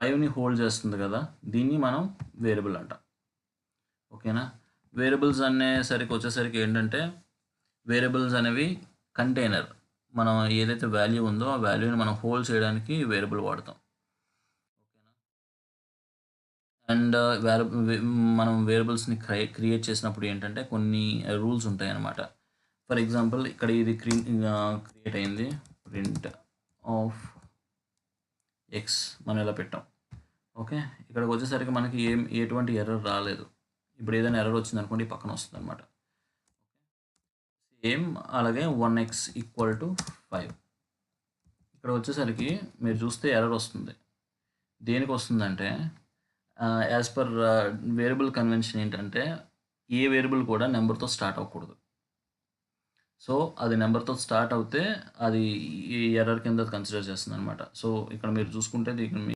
5ని హోల్డ్ చేస్తుంది కదా, దీన్ని మనం వేరియబుల్ అంటాం. ఓకేనా. వేరియబుల్స్ అనేసరికి వచ్చేసరికి ఏంటంటే, వేరియబుల్స్ అనేవి కంటైనర్, మనం ఏదైతే వాల్యూ ఉందో ఆ వాల్యూని మనం హోల్డ్ చేయడానికి వేరియబుల్ వాడతాం. ఓకేనా. అండ్ మనం వేరియబుల్స్ని క్రియేట్ చేసినప్పుడు ఏంటంటే కొన్ని రూల్స్ ఉంటాయి అన్నమాట. ఫర్ ఎగ్జాంపుల్ ఇక్కడ ఇది క్రియేట్ అయింది, ప్రింట్ ఆఫ్ ఎక్స్ మనం ఇలా పెట్టాం. ఓకే, ఇక్కడికి వచ్చేసరికి మనకి ఎటువంటి ఎర్రర్ రాలేదు. ఇప్పుడు ఏదైనా ఎర్రర్ వచ్చింది అనుకోండి, పక్కన వస్తుంది అనమాట. సేమ్ అలాగే 1x = 5. ఇక్కడ వచ్చేసరికి మీరు చూస్తే ఎర్రర్ వస్తుంది. దేనికి వస్తుందంటే, యాజ్ పర్ వేరియబుల్ కన్వెన్షన్ ఏంటంటే, ఏ వేరియబుల్ కూడా నెంబర్తో స్టార్ట్ అవ్వకూడదు. సో అది నెంబర్తో స్టార్ట్ అవుతే అది ఈ ఎర్రర్ కింద కన్సిడర్ చేస్తుంది అనమాట. సో ఇక్కడ మీరు చూసుకుంటే